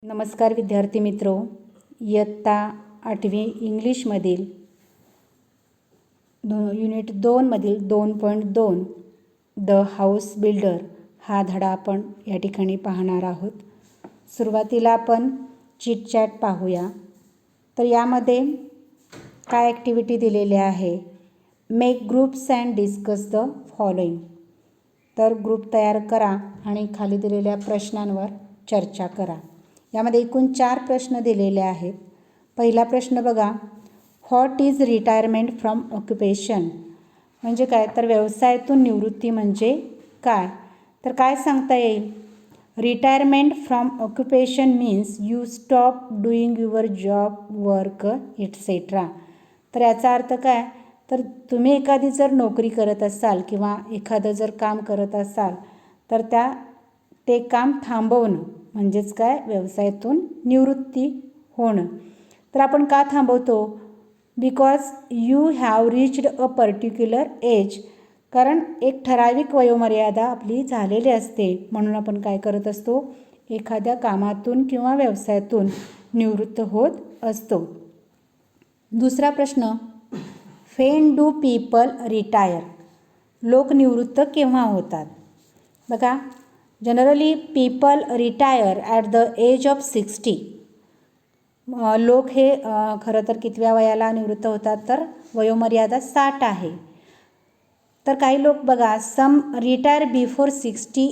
नमस्कार विद्यार्थी मित्रो, इयत्ता 8वी इंग्लिशमधील युनिट 2मधील 2.2 द हाऊस बिल्डर हा धडा आपण या ठिकाणी पाहणार आहोत. सुरुवातीला आपण चिट चॅट पाहूया. तर यामध्ये काय ॲक्टिव्हिटी दिलेली आहे? Make groups and discuss the following. तर ग्रुप तयार करा आणि खाली दिलेल्या प्रश्नांवर चर्चा करा. यामध्ये एकूण 4 प्रश्न दिलेले आहेत. पहिला प्रश्न बघा, what is retirement from occupation म्हणजे काय? तर व्यवसायातून निवृत्ती म्हणजे काय? तर काय सांगता येईल? Retirement from occupation means you stop doing your job, work et cetera. तर याचा अर्थ काय? तर तुम्ही एखादी जर नोकरी करत असाल किंवा एखादं जर काम करत असाल तर ते काम थांबवणं म्हणजेच काय? व्यवसायातून निवृत्ती होणं. तर आपण का थांबवतो? Because you have reached a particular age. कारण एक ठराविक वयोमर्यादा आपली झालेली असते, म्हणून आपण काय करत असतो? एखाद्या कामातून किंवा व्यवसायातून निवृत्त होत असतो. दुसरा प्रश्न, व्हेन डू पीपल रिटायर. लोक निवृत्त केव्हा होतात? बघा, generally people retire at the age of 60. लोक हे खरं तर कितव्या वयाला निवृत्त होतात? तर वयोमर्यादा 60 आहे. तर काही लोक बघा, सम रिटायर बिफोर 60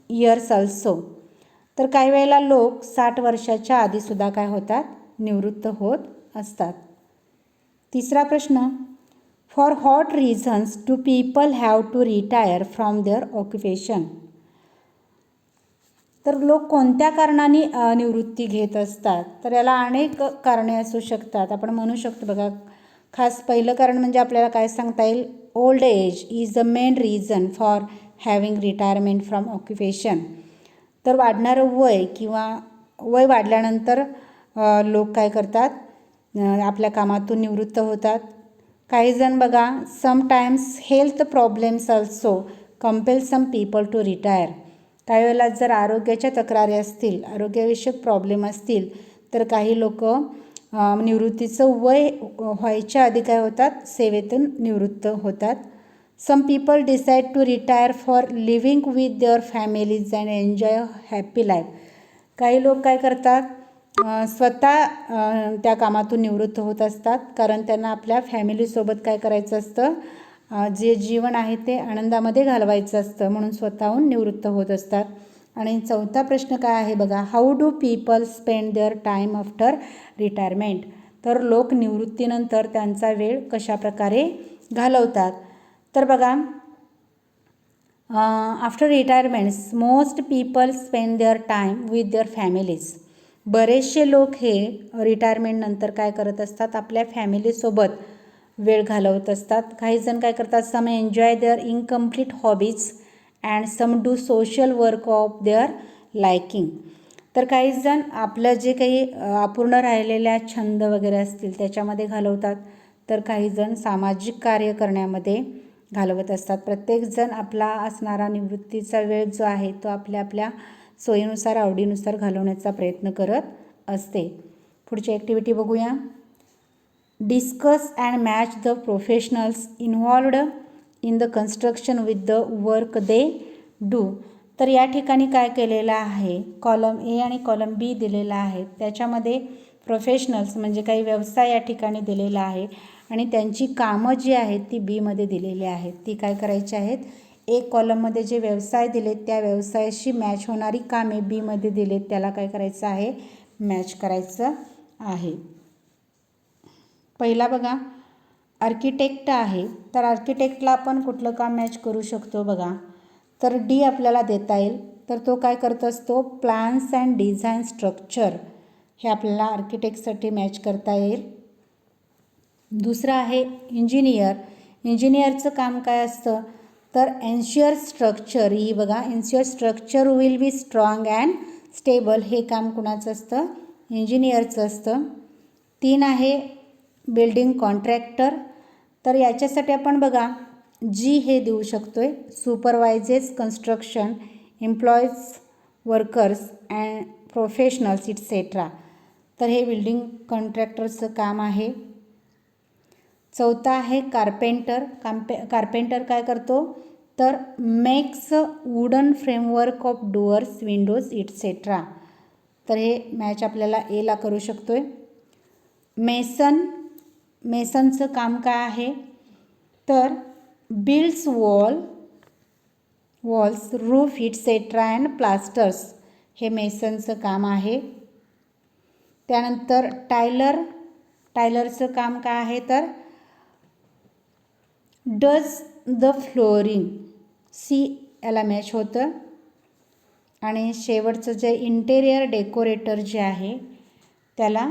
इयर्स ऑल्सो. तर काही वेळेला लोक 60 वर्षाच्या आधीसुद्धा काय होतात? निवृत्त होत असतात. तिसरा प्रश्न, for what reasons do people have to retire from their occupation. तर लोक कोणत्या कारणाने निवृत्ती घेत असतात? तर याला अनेक कारणे असू शकतात. आपण म्हणू शकतो बघा, खास पहिलं कारण म्हणजे आपल्याला काय सांगता येईल? Old age is the main reason for having retirement from occupation. तर वाढणारं वय किंवा वय वाढल्यानंतर लोक काय करतात? आपल्या कामातून निवृत्त होतात. काही जण बघा, sometimes health problems also compel some people to retire. काही वेळेला जर आरोग्याच्या तक्रारी असतील, आरोग्यविषयक प्रॉब्लेम असतील, तर काही लोक निवृत्तीचं वय व्हायच्या आधी काय होतात? सेवेतून निवृत्त होतात. Some people decide to retire for living with their families and enjoy happy life. काही लोक काय करतात? स्वतः त्या कामातून निवृत्त होत असतात, कारण त्यांना आपल्या फॅमिलीसोबत काय करायचं असतं? जे जीवन आहे ते आनंदामध्ये घालवायचं असतं, म्हणून स्वतःहून निवृत्त होत असतात. आणि चौथा प्रश्न काय आहे बघा, how do people spend their time after retirement. तर लोक निवृत्तीनंतर त्यांचा वेळ कशाप्रकारे घालवतात? तर बघा, after retirements most people spend their time with their families. बरेचसे लोक हे रिटायरमेंटनंतर काय करत असतात? आपल्या फॅमिलीसोबत वेळ घालवत असतात. काही जण काय करतात? Some enjoy their incomplete hobbies and some do social work of their liking. तर काही जण आपलं जे काही अपूर्ण राहिलेल्या छंद वगैरे असतील त्याच्यामध्ये घालवतात, तर काही जण सामाजिक कार्य करण्यामध्ये घालवत असतात. प्रत्येकजण आपला असणारा निवृत्तीचा वेळ जो आहे तो आपल्या आपल्या सोयीनुसार, आवडीनुसार घालवण्याचा प्रयत्न करत असते. पुढची ॲक्टिव्हिटी बघूया. Discuss and match the professionals involved in the construction with the work they do. तर या ठिकाणी काय केलेलं आहे? कॉलम ए आणि कॉलम बी दिलेला आहे. त्याच्यामध्ये प्रोफेशनल्स म्हणजे काही व्यवसाय या ठिकाणी दिलेला आहे आणि त्यांची कामं जी आहेत ती बीमध्ये दिलेली आहेत. ती काय करायची आहेत? एक कॉलममध्ये जे व्यवसाय दिलेत त्या व्यवसायाशी मॅच होणारी कामे बीमध्ये दिलेत, त्याला काय करायचं आहे? मॅच करायचं आहे. पहिला बघा, आर्किटेक्ट आहे. तर आर्किटेक्टला आपण कुठलं काम मॅच करू शकतो? बघा, तर डी आपल्याला देता येईल. तर तो काय करत असतो? प्लॅन्स अँड डिझाईन स्ट्रक्चर हे आपल्याला आर्किटेक्टसाठी मॅच करता येईल. दुसरं आहे इंजिनियर. इंजिनियरचं काम काय असतं? तर एन्श्युअर स्ट्रक्चर. ही बघा, ensure structure will be strong and stable. हे काम कुणाचं असतं? इंजिनियरचं असतं. 3 आहे बिल्डिंग कॉन्ट्रॅक्टर. तर याच्यासाठी आपण बघा जी हे देऊ शकतो आहे, supervises construction, employees workers and professionals etcetera. तर हे बिल्डिंग कॉन्ट्रॅक्टरचं काम आहे. चौथा आहे कार्पेंटर. कार्पेंटर काय करतो तर makes wooden framework of doors, windows etcetera. तर हे मॅच आपल्याला एला करू शकतो आहे. मेसनचं काम काय आहे तर builds walls, roof etcetera and plasters. हे मेसनचं काम आहे. त्यानंतर टायलरचं काम काय आहे तर डज द फ्लोरिंग, सी याला मॅच होतं. आणि शेवटचं जे इंटेरियर डेकोरेटर जे आहे त्याला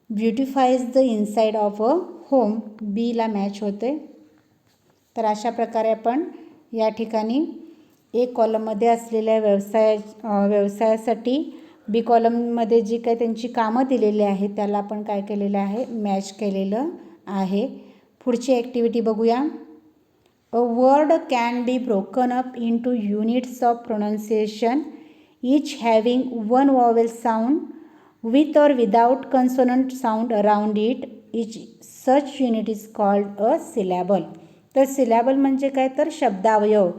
beautifies the inside of a home, बीला मॅच होते. तर अशा प्रकारे आपण या ठिकाणी ए कॉलममध्ये असलेल्या व्यवसायासाठी बी कॉलममध्ये जी काही त्यांची कामं दिलेली आहेत त्याला आपण काय केलेलं आहे मॅच केलेलं आहे. पुढची ॲक्टिव्हिटी बघूया. A word can be broken up into units of pronunciation each having one vowel sound with or without consonant sound around it. Each such unit is called a syllable. तर syllable म्हणजे काय तर शब्दावयव.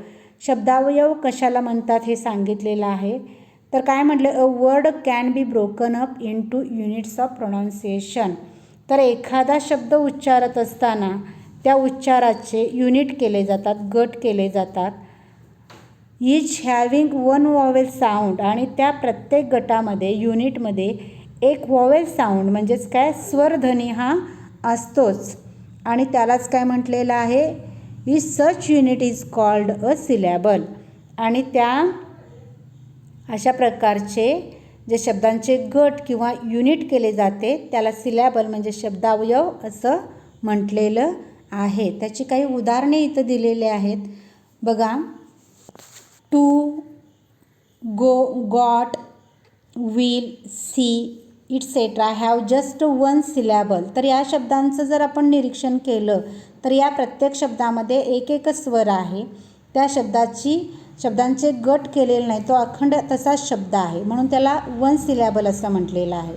शब्दावयव कशाला म्हणतात हे सांगितलेलं आहे. तर काय म्हटलं a word can be broken up into units of pronunciation. तर एखादा शब्द उच्चारत असताना त्या उच्चाराचे युनिट केले जातात, गट केले जातात. इच हॅविंग वन वॉवेल साऊंड, आणि त्या प्रत्येक गटामध्ये युनिटमध्ये एक वॉवेल साऊंड म्हणजेच काय स्वरध्वनी हा असतोच. आणि त्यालाच काय म्हटलेलं आहे is such unit is called a syllable. आणि त्या अशा प्रकारचे जे शब्दांचे गट किंवा युनिट केले जाते त्याला सिलॅबल म्हणजे शब्दावयव असं म्हटलेलं आहे. त्याची काही उदाहरणे इथं दिलेली आहेत बघा. To, got, will, see etcetera have just one syllable. तर या शब्दांचं जर आपण निरीक्षण केलं तर या प्रत्येक शब्दामध्ये एक एकच स्वर आहे. त्या शब्दांचे गट केलेले नाही, तो अखंड तसाच शब्द आहे म्हणून त्याला वन सिलॅबल असं म्हटलेलं आहे.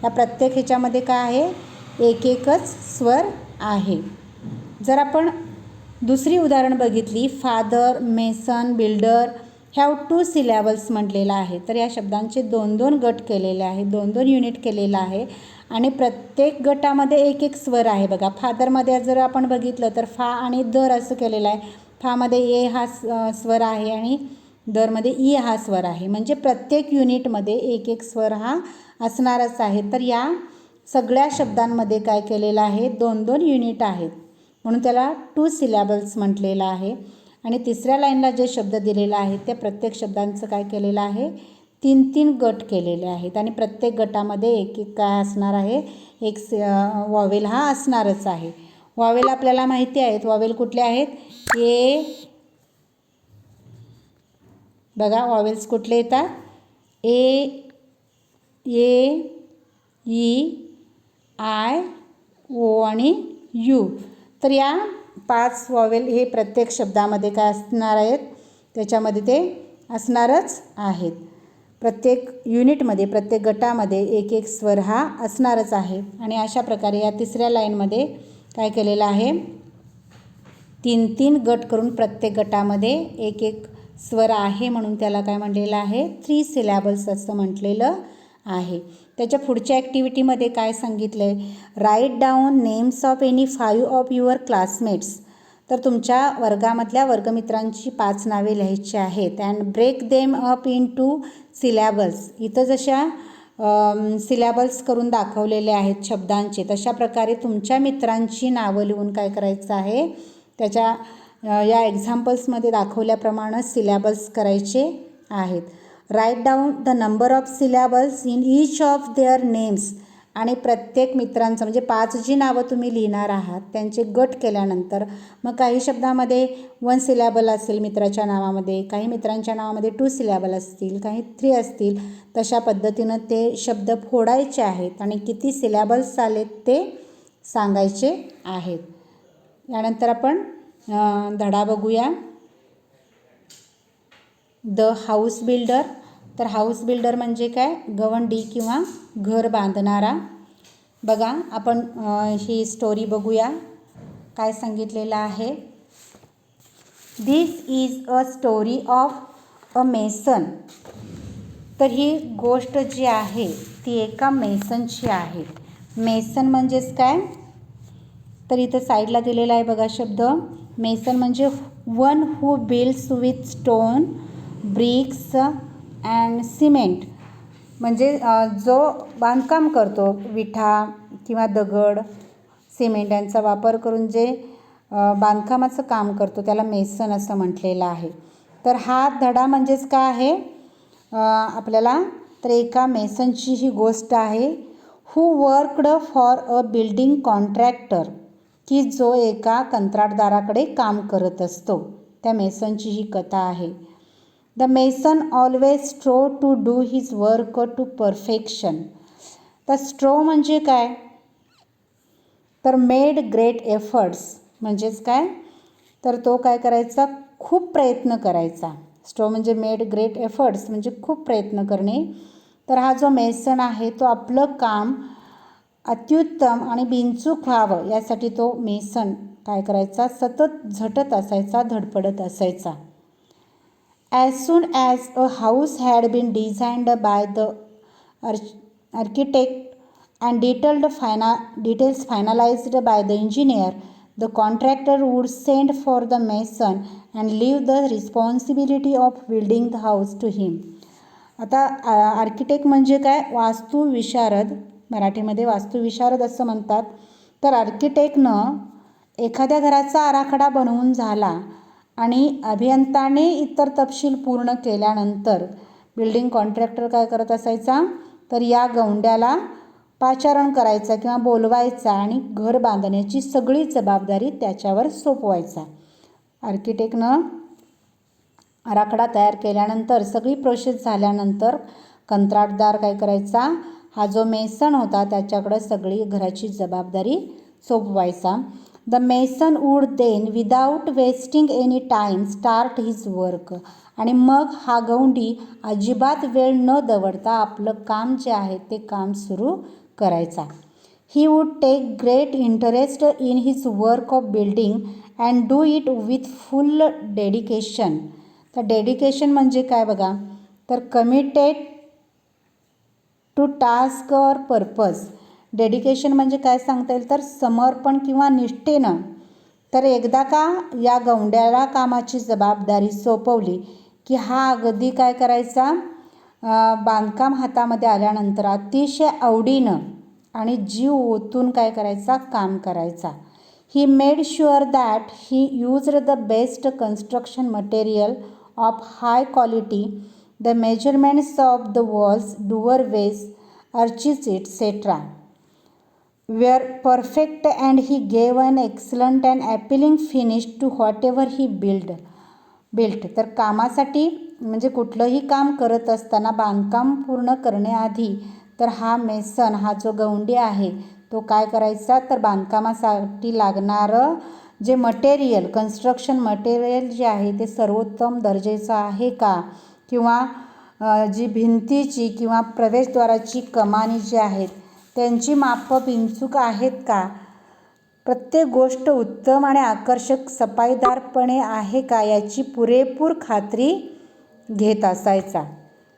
या प्रत्येक ह्याच्यामध्ये काय आहे एक एकच स्वर आहे. जर आपण दुसरी उदाहरण बघितली father, mason, builder have two syllables म्हटलेलं आहे. तर या शब्दांचे दोन दोन गट केलेले आहे, दोन दोन युनिट केलेलं आहे आणि प्रत्येक गटामध्ये एक एक स्वर आहे बघा. फादरमध्ये जर आपण बघितलं तर फा आणि दर असं केलेलं आहे. फामध्ये ए हा स्वर आहे आणि दरमध्ये ई हा स्वर आहे. म्हणजे प्रत्येक युनिटमध्ये एक एक स्वर हा असणारच आहे. तर या सगळ्या शब्दांमध्ये काय केलेलं आहे दोन दोन युनिट आहेत म्हणून त्याला टू सिलॅबल्स म्हटलेलं आहे. आणि तिसऱ्या लाईनला जे शब्द दिलेला आहे त्या प्रत्येक शब्दांचं काय केलेलं आहे तीन तीन गट केलेले आहेत आणि प्रत्येक गटामध्ये एक एक काय असणार आहे एक वॉवेल हा असणारच आहे. वॉवेल आपल्याला माहिती आहेत. वॉवेल कुठले आहेत ए, बघा वॉवेल्स कुठले येतात ए, ई, आय, ओ आणि यू. तर या 5 वॉवेल हे प्रत्येक शब्दामध्ये काय असणार आहेत त्याच्यामध्ये ते असणारच आहेत. प्रत्येक युनिटमध्ये प्रत्येक गटामध्ये एक एक स्वर हा असणारच आहे. आणि अशा प्रकारे या तिसऱ्या लाईनमध्ये काय केलेलं आहे तीन तीन गट करून प्रत्येक गटामध्ये एक एक स्वर आहे म्हणून त्याला काय म्हटलेलं आहे 3 सिलॅबल्स असं म्हटलेलं आहे. त्याच्या पुढच्या ॲक्टिव्हिटीमध्ये काय सांगितलं आहे write down names of any 5 of your classmates. तर तुमच्या वर्गामधल्या वर्गमित्रांची 5 नावे लिहायची आहेत. And break them up into syllables. इथं जशा सिलॅबल्स करून दाखवलेले आहेत शब्दांचे तशा प्रकारे तुमच्या मित्रांची नावं लिहून काय करायचं आहे त्याच्या या एक्झाम्पल्समध्ये दाखवल्याप्रमाणे सिलॅबल्स करायचे आहेत. Write down the number of syllables in each of their names. आणि प्रत्येक मित्रांचं म्हणजे 5 जी नावं तुम्ही लिहिणार आहात त्यांचे गट केल्यानंतर मग काही शब्दामध्ये 1 सिलॅबल असेल मित्राच्या नावामध्ये, काही मित्रांच्या नावामध्ये 2 सिलॅबल असतील, काही 3 असतील. तशा पद्धतीनं ते शब्द फोडायचे आहेत आणि किती सिलॅबल्स आलेत ते सांगायचे आहेत. यानंतर आपण धडा बघूया. The house builder. तर हाऊस बिल्डर म्हणजे काय, गवंडी किंवा घर बांधणारा. बघा आपण ही स्टोरी बघूया काय सांगितलेलं आहे. This is a story of a mason. तर ही गोष्ट जी आहे ती एका मेसनची आहे. मेसन म्हणजेच काय, तर इथं साईडला दिलेला आहे बघा शब्द. मेसन म्हणजे one who builds with stone, bricks and cement. म्हणजे जो बांधकाम करतो, विटा किंवा दगड, सिमेंट यांचा वापर करून जे बांधकामाचं काम करतो त्याला मेसन असं म्हटलेलं आहे. तर हा धडा म्हणजेच काय आहे आपल्याला, तर एका मेसनची ही गोष्ट आहे. Who worked for a building contractor, की जो एका कंत्राटदाराकडे काम करत असतो, त्या मेसनची ही कथा आहे. The mason always strove to do his work to perfection. तर स्ट्रो म्हणजे काय, तर मेड ग्रेट एफर्ट्स म्हणजेच काय, तर तो काय करायचा, खूप प्रयत्न करायचा. स्ट्रो म्हणजे मेड ग्रेट एफर्ट्स म्हणजे खूप प्रयत्न करणे. तर हा जो मेसन आहे तो आपलं काम अत्युत्तम आणि बिनचूक व्हावं यासाठी तो मेसन काय करायचा, सतत झटत असायचा, धडपडत असायचा. As soon as a house had been designed by the architect and details finalized by the engineer, the contractor would send for the mason and leave the responsibility of building the house to him. आता architect म्हणजे काय, वास्तुविशारद, मराठीमध्ये वास्तुविशारद असं म्हणतात. तर आर्किटेक्टनं एखाद्या घराचा आराखडा बनवून झाला आणि अभियंताने इतर तपशील पूर्ण केल्यानंतर बिल्डिंग कॉन्ट्रॅक्टर काय करत असायचा, तर या गवंड्याला पाचारण करायचा किंवा बोलवायचा आणि घर बांधण्याची सगळी जबाबदारी त्याच्यावर सोपवायचा. आर्किटेक्टनं आराखडा तयार केल्यानंतर सगळी प्रोसेस झाल्यानंतर कंत्राटदार काय करायचा, हा जो मेसन होता त्याच्याकडं सगळी घराची जबाबदारी सोपवायचा. The mason would then without wasting any time start his work. आणि मग हा गवंडी अजिबात वेळ न दवडता आपलं काम जे आहे ते काम सुरू करायचा. He would take great interest in his work of building and do it with full dedication. तर डेडिकेशन म्हणजे काय बघा, तर committed to task or purpose. Dedication म्हणजे काय सांगता येईल, तर समर्पण किंवा निष्ठेनं. तर एकदा का या गवंड्याला कामाची जबाबदारी सोपवली की हा अगदी काय करायचा, बांधकाम हातामध्ये आल्यानंतर अतिशय आवडीनं आणि जीव ओतून काय करायचा, काम करायचा. He made sure that he used the best construction material of high quality. The measurements of the walls, doorways, arches etcetera were perfect and he gave an excellent and appealing finish to whatever he built. तर कामासाठी म्हणजे कुठलंही काम करत असताना बांधकाम पूर्ण करण्याआधी तर हा मेसन, हा जो गवंडी आहे तो काय करायचा, तर बांधकामासाठी लागणारं जे मटेरियल, कन्स्ट्रक्शन मटेरियल जे आहे ते सर्वोत्तम दर्जाचं आहे का, किंवा जी भिंतीची किंवा प्रवेशद्वाराची कमानी जी आहेत त्यांची मापं बिनचूक आहेत का, प्रत्येक गोष्ट उत्तम आणि आकर्षक सफाईदारपणे आहे का याची पुरेपूर खात्री घेत असायचा.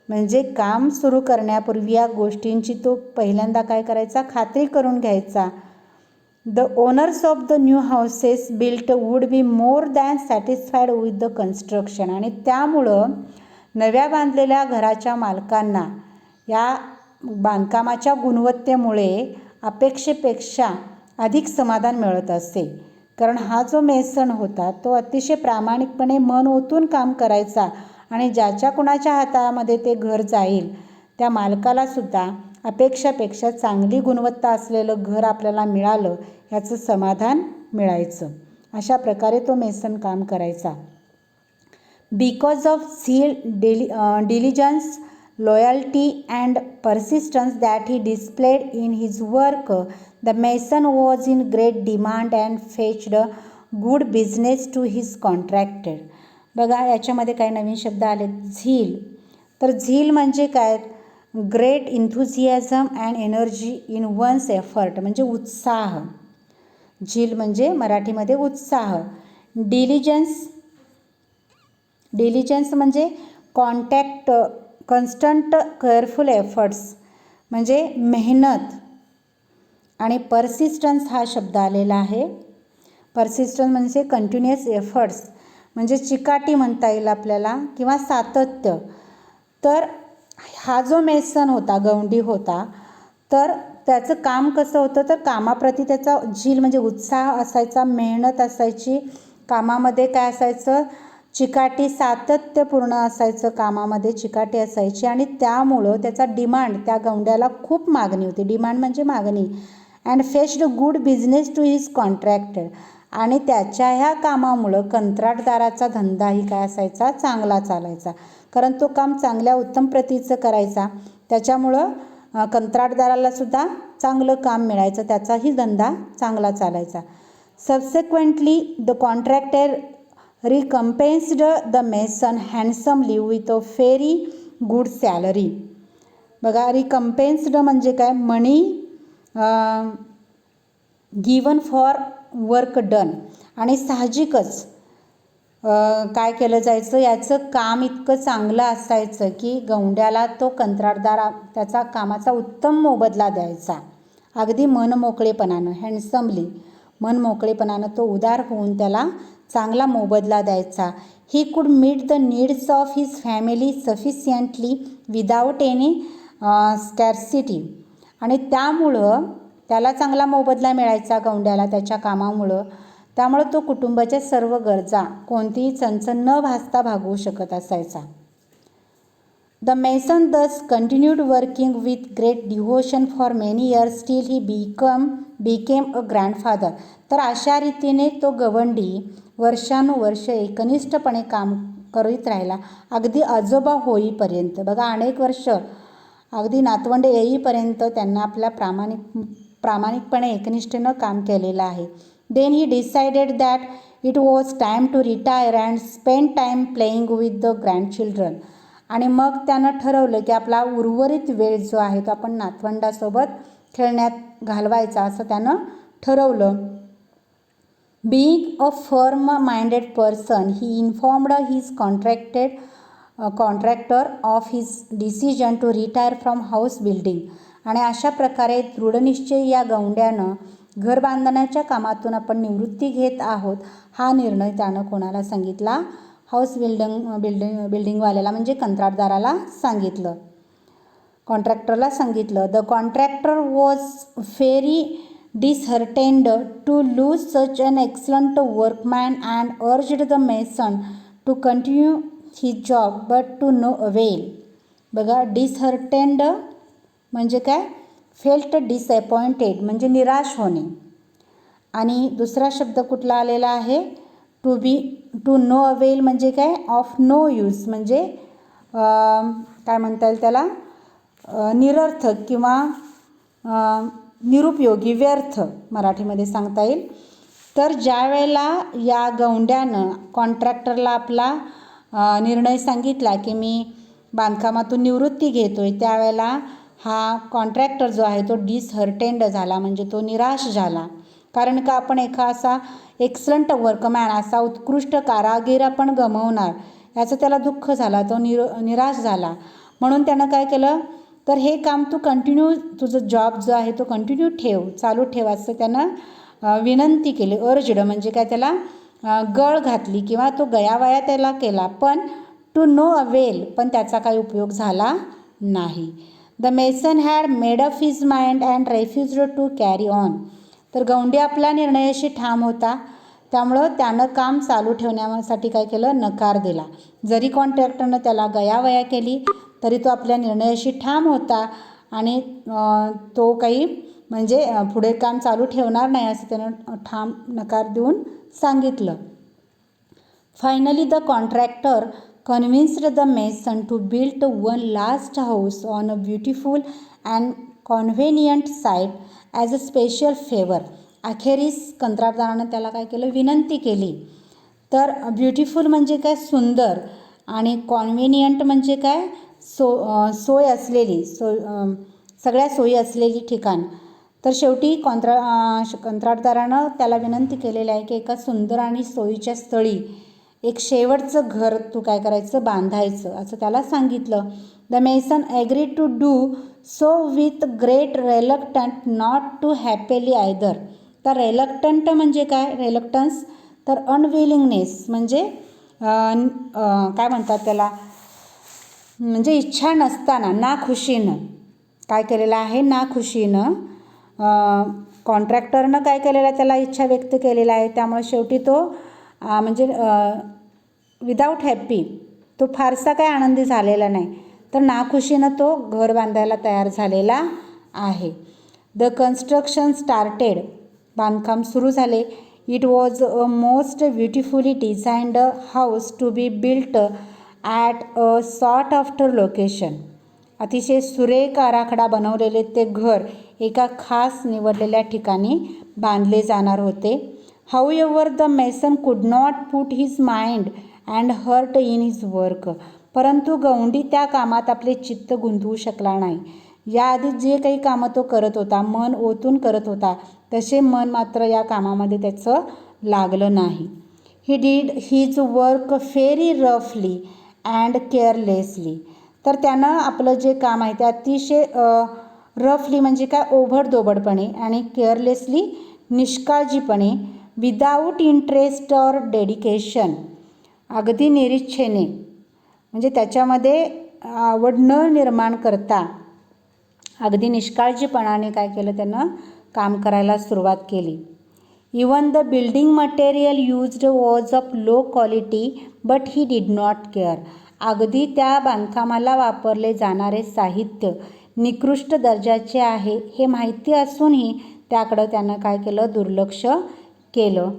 म्हणजे काम सुरू करण्यापूर्वी या गोष्टींची तो पहिल्यांदा काय करायचा, खात्री करून घ्यायचा. The owners of the new houses built would be more than satisfied with the construction. आणि त्यामुळं नव्या बांधलेल्या घराच्या मालकांना या बांधकामाच्या गुणवत्तेमुळे अपेक्षेपेक्षा अधिक समाधान मिळत असे. कारण हा जो मेसन होता तो अतिशय प्रामाणिकपणे मन ओतून काम करायचा आणि ज्याच्या कुणाच्या हातामध्ये ते घर जाईल त्या मालकालासुद्धा अपेक्षापेक्षा चांगली गुणवत्ता असलेलं घर आपल्याला मिळालं याचं समाधान मिळायचं. अशा प्रकारे तो मेसन काम करायचा. बिकॉज ऑफ झील, diligence, loyalty and persistence that he displayed in his work, the mason was in great demand and fetched good business to his contractor. बघा याच्यामध्ये काही नवीन शब्द आले. झील, तर झील म्हणजे काय, great enthusiasm and energy in one's effort, म्हणजे उत्साह. झील म्हणजे मराठीमध्ये उत्साह. डिलिजन्स, डिलिजन्स म्हणजे कॉन्टॅक्ट, कन्स्टंट केअरफुल एफर्ट्स म्हणजे मेहनत. आणि परसिस्टन्स हा शब्द आलेला आहे. परसिस्टन्स म्हणजे कंटिन्युअस एफर्ट्स, म्हणजे चिकाटी म्हणता येईल आपल्याला किंवा सातत्य. तर हा जो मेसन होता, गवंडी होता, तर त्याचं काम कसं होतं, तर कामाप्रती त्याचा झील म्हणजे उत्साह असायचा, मेहनत असायची, कामामध्ये काय असायचं, चिकाटी, सातत्यपूर्ण असायचं, कामामध्ये चिकाटी असायची. आणि त्यामुळं त्याचा डिमांड, त्या गवंड्याला खूप मागणी होती. डिमांड म्हणजे मागणी. And fetched good business to his contractor, आणि त्याच्या ह्या कामामुळं कंत्राटदाराचा धंदाही काय असायचा, चांगला चालायचा. कारण तो काम चांगल्या उत्तम प्रतीचं करायचा, त्याच्यामुळं कंत्राटदाराला सुद्धा चांगलं काम मिळायचं, त्याचाही धंदा चांगला चालायचा. Subsequently the contractor recompensed the mason handsomely with a very good salary. बघा, रिकम्पेन्स्ड म्हणजे काय, money given for work done. आणि साहजिकच काय केलं जायचं, याचं काम इतकं चांगलं असायचं की गवंड्याला तो कंत्राटदार त्याचा कामाचा उत्तम मोबदला द्यायचा, अगदी मनमोकळेपणानं. हँडसमली, मनमोकळेपणानं तो उदार होऊन त्याला चांगला मोबदला द्यायचा. He could meet the needs of his family sufficiently without any scarcity. आणि त्यामुळं त्याला चांगला मोबदला मिळायचा गवंड्याला त्याच्या कामामुळं, त्यामुळं तो कुटुंबाच्या सर्व गरजा कोणतीही चणचण न भासता भागवू शकत असायचा. द मेसन दस continued working with great devotion for many years till he became a grandfather. तर अशा रीतीने तो गवंडी वर्षानुवर्ष एकनिष्ठपणे काम करीत राहिला, अगदी आजोबा होईपर्यंत. बघा, अनेक वर्ष, अगदी नातवंडे येईपर्यंत त्यांना आपल्या प्रामाणिकपणे एकनिष्ठेनं काम केलेलं आहे. Then he decided that it was time to retire and spend time playing with the grandchildren. आणि मग त्यानं ठरवलं की आपला उर्वरित वेळ जो आहे तो आपण नातवंडासोबत खेळण्यात घालवायचा, असं त्यानं ठरवलं. Being a firm minded person, he informed his contractor of his decision to retire from house building. आणि अशा प्रकारे दृढनिश्चय या गवंड्यानं घर बांधण्याच्या कामातून आपण निवृत्ती घेत आहोत हा निर्णय त्यानं कोणाला सांगितला, हाऊस बिल्डिंगवाल्याला म्हणजे कंत्राटदाराला सांगितलं, कॉन्ट्रॅक्टरला सांगितलं. The contractor was very disheartened to lose such an excellent workman and urged the mason to continue his job but to no avail. बघा, डिसहर्टेंड म्हणजे काय, फेल्ट डिसअपॉइंटेड म्हणजे निराश होणे. आणि दुसरा शब्द कुठला आलेला आहे, टू नो अवेल म्हणजे काय, ऑफ नो यूज म्हणजे काय म्हणता येईल त्याला, निरर्थक किंवा निरुपयोगी, व्यर्थ मराठीमध्ये सांगता येईल. तर ज्या वेळेला या गवंड्यानं कॉन्ट्रॅक्टरला आपला निर्णय सांगितला की मी बांधकामातून निवृत्ती घेतोय, त्यावेळेला हा कॉन्ट्रॅक्टर जो आहे तो डिसहर्टेंड झाला, म्हणजे तो निराश झाला. कारण का, आपण एका असा एक्सलंट वर्कमॅन, असा उत्कृष्ट कारागीर आपण गमावणार याचं त्याला दुःख झाला, तो निराश झाला. म्हणून त्यानं काय केलं, तर हे काम तू कंटिन्यू, तुझं जॉब जो आहे तो कंटिन्यू ठेव, चालू ठेव, असं त्यानं विनंती केली. अर्ज्ड म्हणजे काय, त्याला गळ घातली किंवा तो गयावया त्याला केला, पण टू नो अवेल, पण त्याचा काही उपयोग झाला नाही. The mason had made up his mind and refused to carry on. तर गवंडी आपल्या निर्णयाशी ठाम होता, त्यामुळं त्यानं काम चालू ठेवण्यासाठी काय केलं, नकार दिला. जरी कॉन्ट्रॅक्टरनं त्याला गयावया केली तरी तो आपल्या निर्णयाशी ठाम होता आणि तो काही म्हणजे पुढे काम चालू ठेवणार नाही असं त्यानं ठाम नकार देऊन सांगितलं. Finally the contractor convinced the mason to build one last house on a beautiful and convenient site as a special favor. अखेरीस कंत्राटदारानं त्याला काय केलं, विनंती केली. तर ब्युटिफुल म्हणजे काय, सुंदर, आणि कॉन्व्हिनियंट म्हणजे काय, सोय असलेली सगळ्या सोयी असलेली ठिकाण. तर शेवटी कंत्राटदारानं त्याला विनंती केलेली आहे की एका सुंदर आणि सोयीच्या स्थळी एक शेवटचं घर तू काय करायचं, बांधायचं, असं त्याला सांगितलं. The mason agreed to do so with great reluctant not too happily either. तर रेलक्टंट म्हणजे काय, रेलक्टन्स तर अनविलिंगनेस म्हणजे काय म्हणतात त्याला, म्हणजे इच्छा नसताना, नाखुशीनं काय केलेलं आहे, नाखुशीनं कॉन्ट्रॅक्टरनं काय केलेलं आहे, त्याला इच्छा व्यक्त केलेला आहे. त्यामुळे शेवटी तो म्हणजे विदाऊट हॅप्पी, तो फारसा काय आनंदी झालेला नाही, तर नाखुशीनं तो घर बांधायला तयार झालेला आहे. द कन्स्ट्रक्शन स्टार्टेड, बांधकाम सुरू झाले. It was a most beautifully designed house to be built at a sought after location. अतिशय सुरेख आराखडा बनवलेले ते घर एका खास निवडलेल्या ठिकाणी बांधले जाणार होते. However the mason could not put his mind and heart in his work. परंतु गवंडी त्या कामात आपले चित्त गुंतवू शकला नाही. याआधी जे काही कामं तो करत होता, मन ओतून करत होता, तसे मन मात्र या कामामध्ये त्याचं लागलं नाही. He did his work very रफली अँड केअरलेसली. तर त्यानं आपलं जे काम आहे ते अतिशय रफली म्हणजे काय, ओबडधोबडपणे, आणि केअरलेसली निष्काळजीपणे, विदाऊट इंटरेस्ट ऑर डेडिकेशन, अगदी निरीच्छेने म्हणजे त्याच्यामध्ये आवड न निर्माण करता अगदी निष्काळजीपणाने काय केलं, त्यानं काम करायला सुरुवात केली. Even the building material used was of low quality but he did not care. अगदी त्या बांधकामाला वापरले जाणारे साहित्य निकृष्ट दर्जाचे आहे हे माहिती असूनही त्याकडं त्यानं काय केलं, दुर्लक्ष केलं.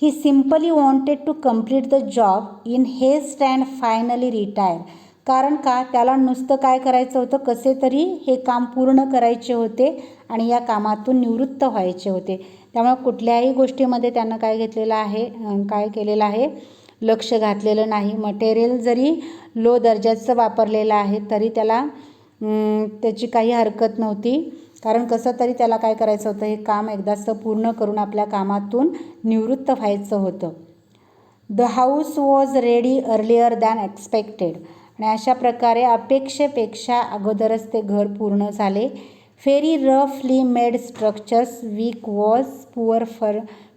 He simply wanted to complete the job in haste and finally retire. कारण का, त्याला नुसतं काय करायचं होतं, कसे तरी हे काम पूर्ण करायचे होते आणि या कामातून निवृत्त व्हायचे होते. त्यामुळे कुठल्याही गोष्टीमध्ये त्यानं काय घेतलेलं आहे, काय केलेलं आहे, लक्ष घातलेलं नाही. मटेरियल जरी लो दर्जाचं वापरलेलं आहे तरी त्याला त्याची काही हरकत नव्हती. कारण कसं तरी त्याला काय करायचं होतं, हे काम एकदाचं पूर्ण करून आपल्या कामातून निवृत्त व्हायचं होतं. The house was ready earlier than expected. आणि अशा प्रकारे अपेक्षेपेक्षा अगोदरच ते घर पूर्ण झाले. व्हेरी रफली made structures, weak was, poor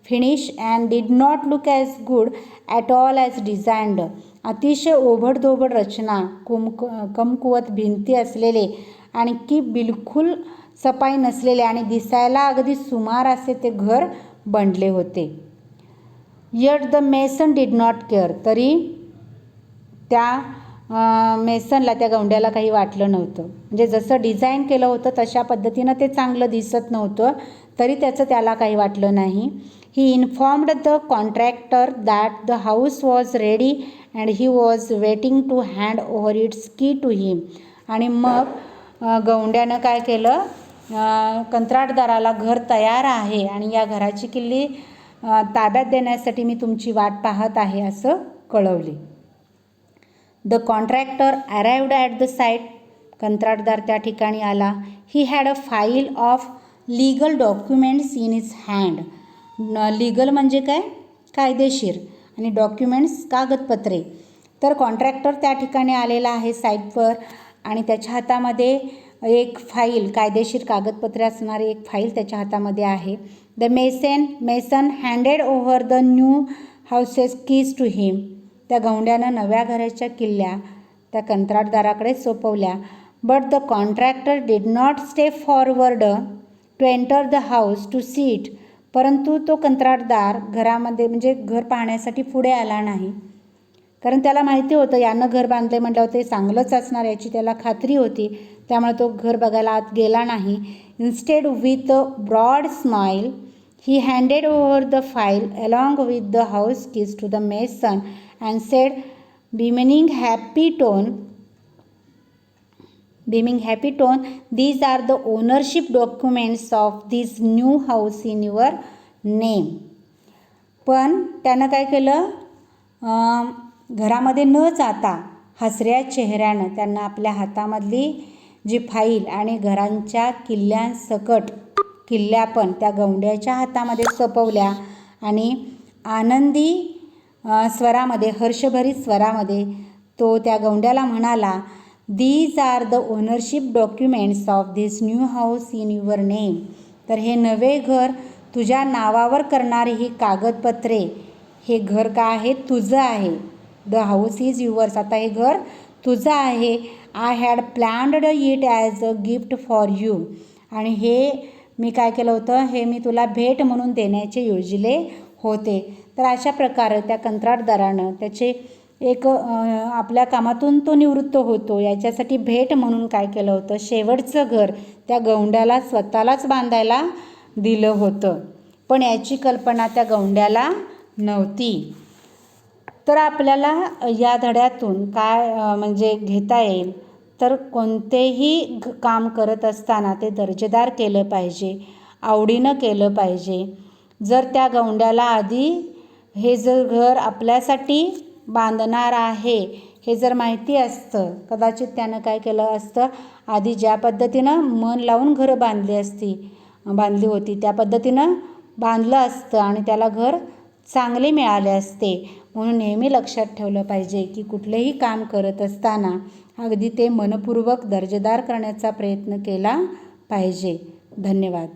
finish and did not look as good at all as designed. अतिशय ओबडधोबड रचना, कमकुवत भिंती असलेले, आणखी बिलकुल सफाई नसलेले आणि दिसायला अगदी सुमार असे ते घर बनले होते. Eight the mason did not care. तरी त्या मेसनला, त्या गवंड्याला काही वाटलं नव्हतं. म्हणजे जसं डिझाईन केलं होतं तशा पद्धतीनं ते चांगलं दिसत नव्हतं, तरी त्याला काही वाटलं नाही. He informed the contractor that the house was ready and he was waiting to hand over its key to him. आणि मग गवंड्यानं काय केलं, कंत्राटदाराला घर तयार आहे आणि या घराची किल्ली ताब्यात देण्यासाठी मी तुमची वाट पाहत आहे असं कळवले. The contractor arrived at the site. कंत्राटदार त्या ठिकाणी आला. He had a file of legal documents in his hand. Legal म्हणजे काय, कायदेशीर, आणि डॉक्युमेंट्स कागदपत्रे. तर कॉन्ट्रॅक्टर त्या ठिकाणी आलेला आहे साईटवर आणि त्याच्या हातामध्ये एक फाईल, कायदेशीर कागदपत्रे असणारी एक फाईल त्याच्या हातामध्ये आहे. The mason handed over the new houses keys to him. त्या गवंड्यानं नव्या घराच्या किल्ल्या त्या कंत्राटदाराकडे सोपवल्या. But the contractor did not step forward to enter the house to see it. परंतु तो कंत्राटदार घरामध्ये म्हणजे घर पाहण्यासाठी पुढे आला नाही. कारण त्याला माहिती होतं यानं घर बांधले म्हटल्यावर ते चांगलंच असणार याची त्याला खात्री होती. त्यामुळे तो घर बघायला आत गेला नाही. Instead with a broad smile he handed over the file along with the house keys to the mason and said beaming happy tone, these are the ownership documents of this new house in your name. पण त्यानं काय केलं, घरामध्ये न जाता हसऱ्या चेहऱ्यानं त्यांना आपल्या हातामधली जी file आणि घरांच्या किल्ल्यांसकट किल्ल्या पण त्या गवंड्याच्या हातामध्ये सोपवल्या आणि आनंदी स्वरामध्ये, हर्षभरीत स्वरामध्ये तो त्या गवंड्याला म्हणाला, these are the ownership documents of this new house in your name. तर हे नवे घर तुझ्या नावावर करणारी ही कागदपत्रे, हे घर का आहे? तुझं आहे. The house is yours. आता हे घर तुझं आहे. I had planned it as a gift for you. आणि हे मी काय केलं होतं, हे मी तुला भेट म्हणून देण्याचे योजले होते. तर अशा प्रकारे त्या कंत्राटदारानं त्याचे एक आपल्या कामातून तो निवृत्त होतो याच्यासाठी भेट म्हणून काय केलं होतं, शेवटचं घर त्या गवंड्याला स्वतःलाच बांधायला दिलं होतं. पण याची कल्पना त्या गवंड्याला नव्हती. तर आपल्याला या धड्यातून काय म्हणजे घेता येईल, तर कोणतेही काम करत असताना ते दर्जेदार केलं पाहिजे, आवडीनं केलं पाहिजे. जर त्या गवंड्याला आधी हे जर घर आपल्यासाठी बांधणार आहे हे जर माहिती असतं, कदाचित त्यानं काय केलं असतं, आधी ज्या पद्धतीनं मन लावून घरं बांधली होती त्या पद्धतीनं बांधलं असतं आणि त्याला घर चांगले मिळाले असते. म्हणून नेहमी लक्षात ठेवलं पाहिजे की कुठलेही काम करत असताना अगदी ते मनपूर्वक दर्जेदार करण्याचा प्रयत्न केला पाहिजे. धन्यवाद.